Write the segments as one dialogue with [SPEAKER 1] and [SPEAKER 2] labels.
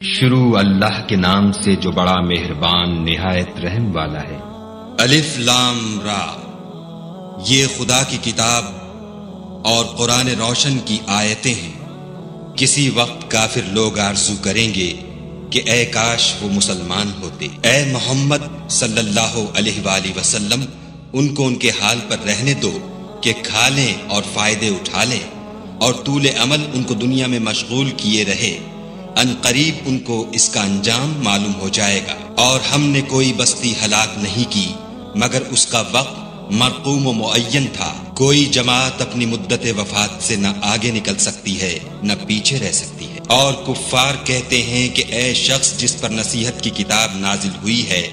[SPEAKER 1] شروع اللہ کے نام سے جو بڑا مہربان نہایت رحم والا ہے۔
[SPEAKER 2] الف لام را، یہ خدا کی کتاب اور قرآن روشن کی آیتیں ہیں۔ کسی وقت کافر لوگ آرزو کریں گے کہ اے کاش وہ مسلمان ہوتے۔ اے محمد صلی اللہ علیہ وآلہ وسلم، ان کو ان کے حال پر رہنے دو کہ کھا لیں اور فائدے اٹھا لیں، اور طول عمل ان کو دنیا میں مشغول کیے رہے۔ ان قریب ان کو اس کا انجام معلوم ہو جائے گا۔ اور ہم نے کوئی بستی ہلاک نہیں کی مگر اس کا وقت مرقوم و معین تھا۔ کوئی جماعت اپنی مدت وفات سے نہ آگے نکل سکتی ہے نہ پیچھے رہ سکتی ہے۔ اور کفار کہتے ہیں کہ اے شخص جس پر نصیحت کی کتاب نازل ہوئی ہے،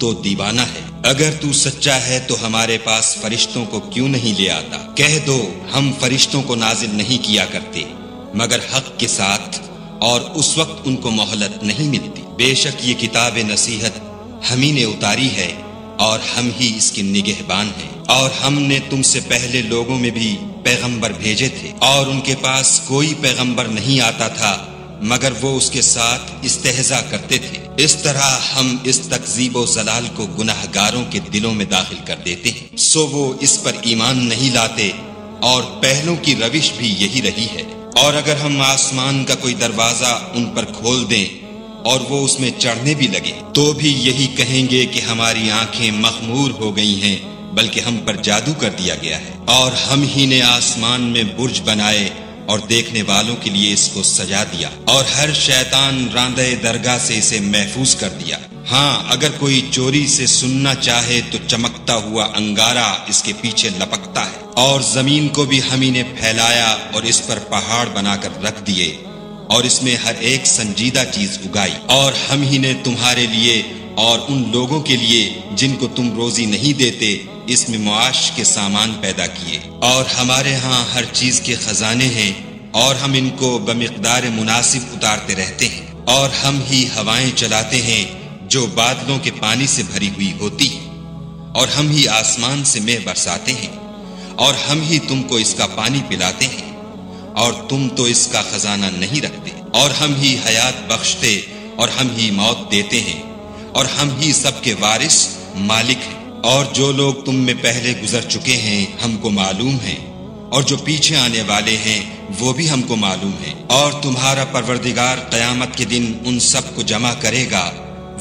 [SPEAKER 2] تو دیوانہ ہے۔ اگر تو سچا ہے تو ہمارے پاس فرشتوں کو کیوں نہیں لے آتا؟ کہہ دو ہم فرشتوں کو نازل نہیں کیا کرتے مگر حق کے ساتھ، اور اس وقت ان کو مہلت نہیں ملتی۔ بے شک یہ کتاب نصیحت ہم ہی نے اتاری ہے اور ہم ہی اس کی نگہبان ہیں۔ اور ہم نے تم سے پہلے لوگوں میں بھی پیغمبر بھیجے تھے، اور ان کے پاس کوئی پیغمبر نہیں آتا تھا مگر وہ اس کے ساتھ استہزاء کرتے تھے۔ اس طرح ہم اس تکذیب و ضلال کو گناہ گاروں کے دلوں میں داخل کر دیتے ہیں، سو وہ اس پر ایمان نہیں لاتے، اور پہلوں کی روش بھی یہی رہی ہے۔ اور اگر ہم آسمان کا کوئی دروازہ ان پر کھول دیں اور وہ اس میں چڑھنے بھی لگے تو بھی یہی کہیں گے کہ ہماری آنکھیں مخمور ہو گئی ہیں، بلکہ ہم پر جادو کر دیا گیا ہے۔ اور ہم ہی نے آسمان میں برج بنائے اور دیکھنے والوں کے لیے اس کو سجا دیا، اور ہر شیطان راندہ درگاہ سے اسے محفوظ کر دیا۔ ہاں اگر کوئی چوری سے سننا چاہے تو چمکتا ہوا انگارہ اس کے پیچھے لپکتا ہے۔ اور زمین کو بھی ہم ہی نے پھیلایا اور اس پر پہاڑ بنا کر رکھ دیے، اور اس میں ہر ایک سنجیدہ چیز اگائی۔ اور ہم ہی نے تمہارے لیے اور ان لوگوں کے لیے جن کو تم روزی نہیں دیتے اس میں معاش کے سامان پیدا کیے۔ اور ہمارے ہاں ہر چیز کے خزانے ہیں، اور ہم ان کو بمقدار مناسب اتارتے رہتے ہیں۔ اور ہم ہی ہوائیں چلاتے ہیں جو بادلوں کے پانی سے بھری ہوئی ہوتی ہے، اور ہم ہی آسمان سے مے برساتے ہیں، اور ہم ہی تم کو اس کا پانی پلاتے ہیں، اور تم تو اس کا خزانہ نہیں رکھتے۔ اور ہم ہی حیات بخشتے اور ہم ہی موت دیتے ہیں، اور ہم ہی سب کے وارث مالک ہیں۔ اور جو لوگ تم میں پہلے گزر چکے ہیں ہم کو معلوم ہیں، اور جو پیچھے آنے والے ہیں وہ بھی ہم کو معلوم ہیں۔ اور تمہارا پروردگار قیامت کے دن ان سب کو جمع کرے گا،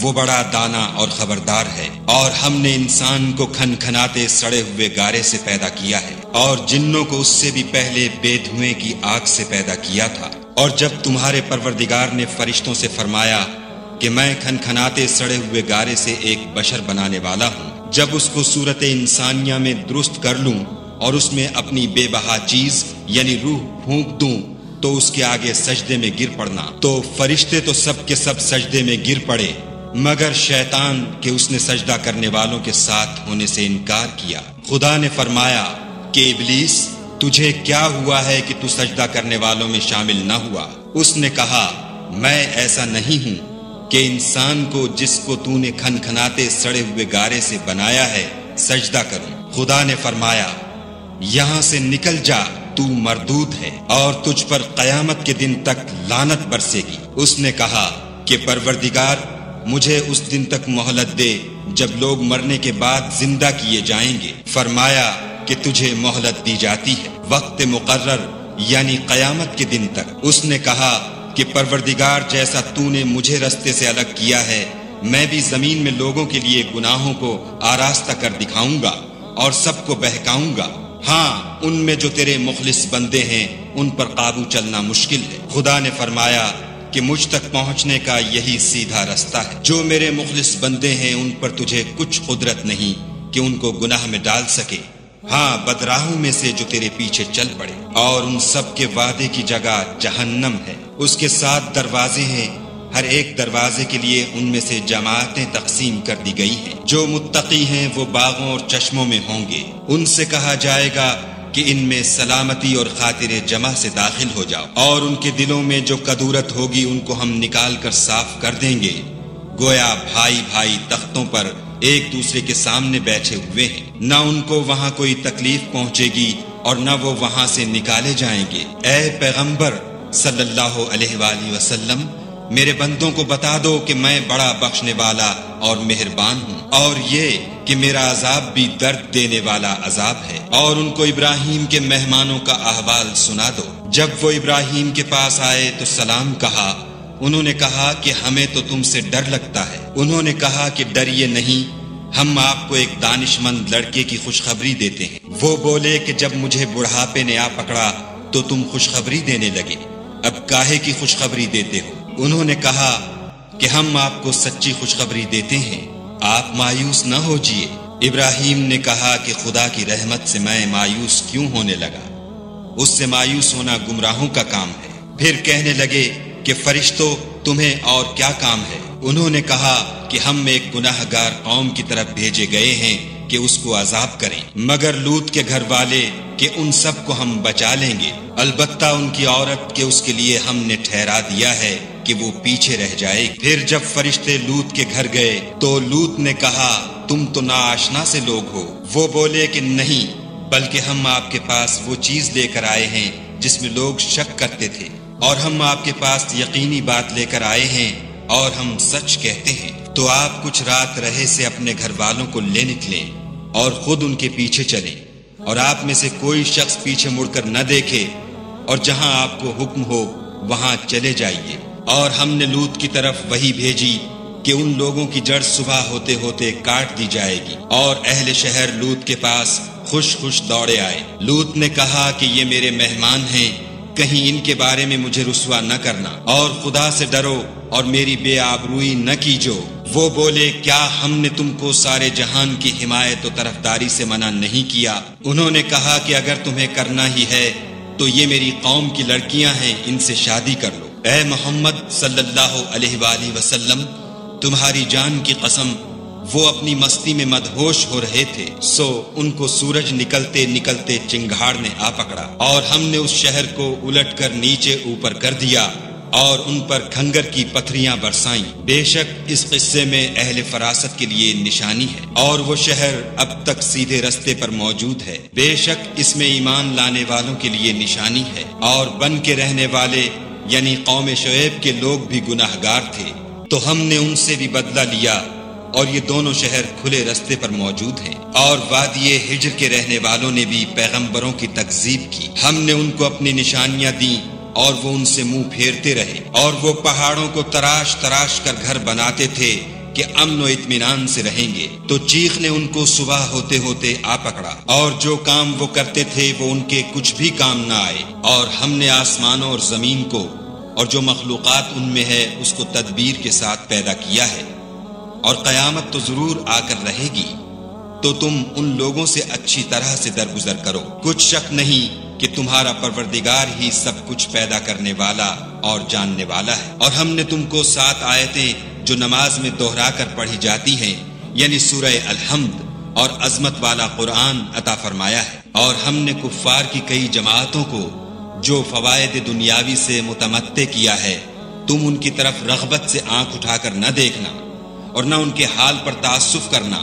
[SPEAKER 2] وہ بڑا دانا اور خبردار ہے۔ اور ہم نے انسان کو کھنکھناتے سڑے ہوئے گارے سے پیدا کیا ہے، اور جنوں کو اس سے بھی پہلے بے دھویں کی آگ سے پیدا کیا تھا۔ اور جب تمہارے پروردگار نے فرشتوں سے فرمایا کہ میں کھنکھناتے سڑے ہوئے گارے سے ایک بشر بنانے والا ہوں، جب اس کو صورت انسانیہ میں درست کر لوں اور اس میں اپنی بے بہا چیز یعنی روح پھونک دوں تو اس کے آگے سجدے میں گر پڑنا، تو فرشتے تو سب کے سب سجدے میں گر پڑے مگر شیطان کہ اس نے سجدہ کرنے والوں کے ساتھ ہونے سے انکار کیا۔ خدا نے فرمایا کہ ابلیس تجھے کیا ہوا ہے کہ تو سجدہ کرنے والوں میں شامل نہ ہوا؟ اس نے کہا میں ایسا نہیں ہوں کہ انسان کو جس کو تو نے کھنکھناتے سڑے ہوئے گارے سے بنایا ہے سجدہ کروں۔ خدا نے فرمایا یہاں سے نکل جا، تو مردود ہے اور تجھ پر قیامت کے دن تک لعنت برسے گی۔ اس نے کہا کہ پروردگار مجھے اس دن تک مہلت دے جب لوگ مرنے کے بعد زندہ کیے جائیں گے۔ فرمایا کہ تجھے مہلت دی جاتی ہے وقت مقرر یعنی قیامت کے دن تک۔ اس نے کہا کہ پروردگار جیسا تو نے مجھے رستے سے الگ کیا ہے میں بھی زمین میں لوگوں کے لیے گناہوں کو آراستہ کر دکھاؤں گا اور سب کو بہکاؤں گا۔ ہاں ان میں جو تیرے مخلص بندے ہیں ان پر قابو چلنا مشکل ہے۔ خدا نے فرمایا کہ مجھ تک پہنچنے کا یہی سیدھا رستہ ہے۔ جو میرے مخلص بندے ہیں ان پر تجھے کچھ قدرت نہیں کہ ان کو گناہ میں ڈال سکے، ہاں بدراہوں میں سے جو تیرے پیچھے چل پڑے۔ اور ان سب کے وعدے کی جگہ جہنم ہے، اس کے 7 دروازے ہیں، ہر ایک دروازے کے لیے ان میں سے جماعتیں تقسیم کر دی گئی ہیں۔ جو متقی ہیں وہ باغوں اور چشموں میں ہوں گے، ان سے کہا جائے گا کہ ان میں سلامتی اور خاطر جمع سے داخل ہو جاؤ، اور ان کے دلوں میں جو کدورت ہوگی ان کو ہم نکال کر صاف کر دیں گے، گویا بھائی بھائی تختوں پر ایک دوسرے کے سامنے بیٹھے ہوئے ہیں۔ نہ ان کو وہاں کوئی تکلیف پہنچے گی اور نہ وہ وہاں سے نکالے جائیں گے۔ اے پیغمبر صلی اللہ علیہ وآلہ وسلم، میرے بندوں کو بتا دو کہ میں بڑا بخشنے والا اور مہربان ہوں، اور یہ کہ میرا عذاب بھی درد دینے والا عذاب ہے۔ اور ان کو ابراہیم کے مہمانوں کا احوال سنا دو۔ جب وہ ابراہیم کے پاس آئے تو سلام کہا۔ انہوں نے کہا کہ ہمیں تو تم سے ڈر لگتا ہے۔ انہوں نے کہا کہ ڈریے نہیں، ہم آپ کو ایک دانش مند لڑکے کی خوشخبری دیتے ہیں۔ وہ بولے کہ جب مجھے بڑھاپے نے آ پکڑا تو تم خوشخبری دینے لگے، اب کاہے کی خوشخبری دیتے ہو؟ انہوں نے کہا کہ ہم آپ کو سچی خوشخبری دیتے ہیں، آپ مایوس نہ ہوجیے۔ ابراہیم نے کہا کہ خدا کی رحمت سے میں مایوس کیوں ہونے لگا؟ اس سے مایوس ہونا گمراہوں کا کام ہے۔ پھر کہنے لگے کہ فرشتوں تمہیں اور کیا کام ہے؟ انہوں نے کہا کہ ہم ایک گناہ گار قوم کی طرف بھیجے گئے ہیں کہ اس کو عذاب کریں، مگر لوط کے گھر والے کہ ان سب کو ہم بچا لیں گے، البتہ ان کی عورت کہ اس کے لیے ہم نے ٹھہرا دیا ہے کہ وہ پیچھے رہ جائے گی۔ پھر جب فرشتے لوط کے گھر گئے تو لوط نے کہا تم تو ناآشنا سے لوگ ہو۔ وہ بولے کہ نہیں، بلکہ ہم آپ کے پاس وہ چیز لے کر آئے ہیں جس میں لوگ شک کرتے تھے، اور ہم آپ کے پاس یقینی بات لے کر آئے ہیں اور ہم سچ کہتے ہیں۔ تو آپ کچھ رات رہے سے اپنے گھر والوں کو لے نکلیں اور خود ان کے پیچھے چلیں، اور آپ میں سے کوئی شخص پیچھے مڑ کر نہ دیکھے، اور جہاں آپ کو حکم ہو وہاں چلے جائیے۔ اور ہم نے لوط کی طرف وحی بھیجی کہ ان لوگوں کی جڑ صبح ہوتے ہوتے کاٹ دی جائے گی، اور اہل شہر لوط کے پاس خوش خوش دوڑے آئے۔ لوط نے کہا کہ یہ میرے مہمان ہیں، کہیں ان کے بارے میں مجھے رسوا نہ کرنا، اور خدا سے ڈرو اور میری بے آبروئی نہ کیجو۔ وہ بولے کیا ہم نے تم کو سارے جہان کی حمایت و طرفداری سے منع نہیں کیا؟ انہوں نے کہا کہ اگر تمہیں کرنا ہی ہے تو یہ میری قوم کی لڑکیاں ہیں، ان سے شادی کر لو۔ اے محمد صلی اللہ علیہ وآلہ وسلم، تمہاری جان کی قسم وہ اپنی مستی میں مدہوش ہو رہے تھے، سو ان کو سورج نکلتے نکلتے چنگھاڑ نے آ پکڑا، اور ہم نے اس شہر کو الٹ کر نیچے اوپر کر دیا اور ان پر کھنگر کی پتھریاں برسائیں۔ بے شک اس قصے میں اہل فراست کے لیے نشانی ہے، اور وہ شہر اب تک سیدھے رستے پر موجود ہے۔ بے شک اس میں ایمان لانے والوں کے لیے نشانی ہے، اور بن کے رہنے والے یعنی قوم شعیب کے لوگ بھی گناہ گار تھے، تو ہم نے ان سے بھی بدلہ لیا، اور یہ دونوں شہر کھلے رستے پر موجود ہیں۔ اور وادی ہجر کے رہنے والوں نے بھی پیغمبروں کی تکذیب کی، ہم نے ان کو اپنی نشانیاں دیں اور وہ ان سے منہ پھیرتے رہے، اور وہ پہاڑوں کو تراش تراش کر گھر بناتے تھے کہ امن و اطمینان سے رہیں گے، تو چیخ نے ان کو صبح ہوتے ہوتے آ پکڑا، اور جو کام وہ کرتے تھے وہ ان کے کچھ بھی کام نہ آئے۔ اور ہم نے آسمانوں اور زمین کو اور جو مخلوقات ان میں ہے اس کو تدبیر کے ساتھ پیدا کیا ہے، اور قیامت تو ضرور آ کر رہے گی، تو تم ان لوگوں سے اچھی طرح سے درگزر کرو۔ کچھ شک نہیں کہ تمہارا پروردگار ہی سب کچھ پیدا کرنے والا اور جاننے والا ہے۔ اور ہم نے تم کو 7 آیتیں جو نماز میں دہرا کر پڑھی جاتی ہیں، یعنی سورہ الحمد اور عظمت والا قرآن عطا فرمایا ہے، اور ہم نے کفار کی کئی جماعتوں کو جو فوائد دنیاوی سے متمتع کیا ہے، تم ان کی طرف رغبت سے آنکھ اٹھا کر نہ دیکھنا، اور نہ ان کے حال پر تعسف کرنا،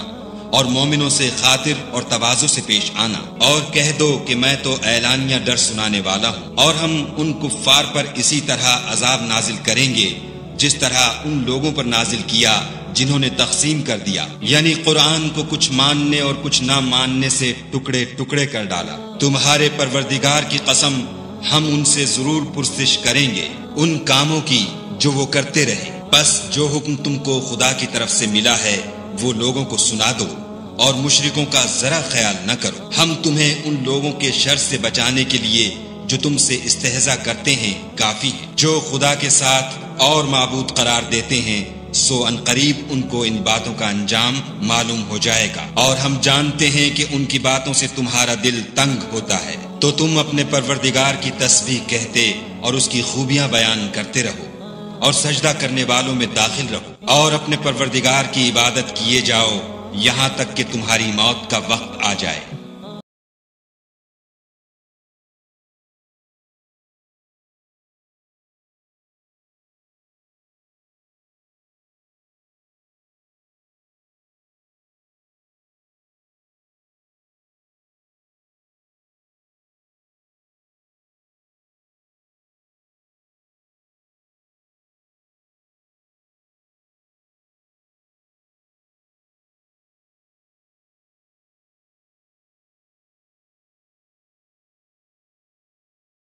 [SPEAKER 2] اور مومنوں سے خاطر اور تواضع سے پیش آنا، اور کہہ دو کہ میں تو اعلانیہ ڈر سنانے والا ہوں، اور ہم ان کفار پر اسی طرح عذاب نازل کریں گے جس طرح ان لوگوں پر نازل کیا جنہوں نے تقسیم کر دیا، یعنی قرآن کو کچھ ماننے اور کچھ نہ ماننے سے ٹکڑے ٹکڑے کر ڈالا۔ تمہارے پروردگار کی قسم ہم ان سے ضرور پرسش کریں گے ان کاموں کی جو وہ کرتے رہے، بس جو حکم تم کو خدا کی طرف سے ملا ہے وہ لوگوں کو سنا دو، اور مشرکوں کا ذرا خیال نہ کرو۔ ہم تمہیں ان لوگوں کے شر سے بچانے کے لیے جو تم سے استہزاء کرتے ہیں کافی ہیں، جو خدا کے ساتھ اور معبود قرار دیتے ہیں، سو ان قریب ان کو ان باتوں کا انجام معلوم ہو جائے گا، اور ہم جانتے ہیں کہ ان کی باتوں سے تمہارا دل تنگ ہوتا ہے، تو تم اپنے پروردگار کی تسبیح کہتے اور اس کی خوبیاں بیان کرتے رہو، اور سجدہ کرنے والوں میں داخل رہو، اور اپنے پروردگار کی عبادت کیے جاؤ یہاں تک کہ تمہاری موت کا وقت آ جائے۔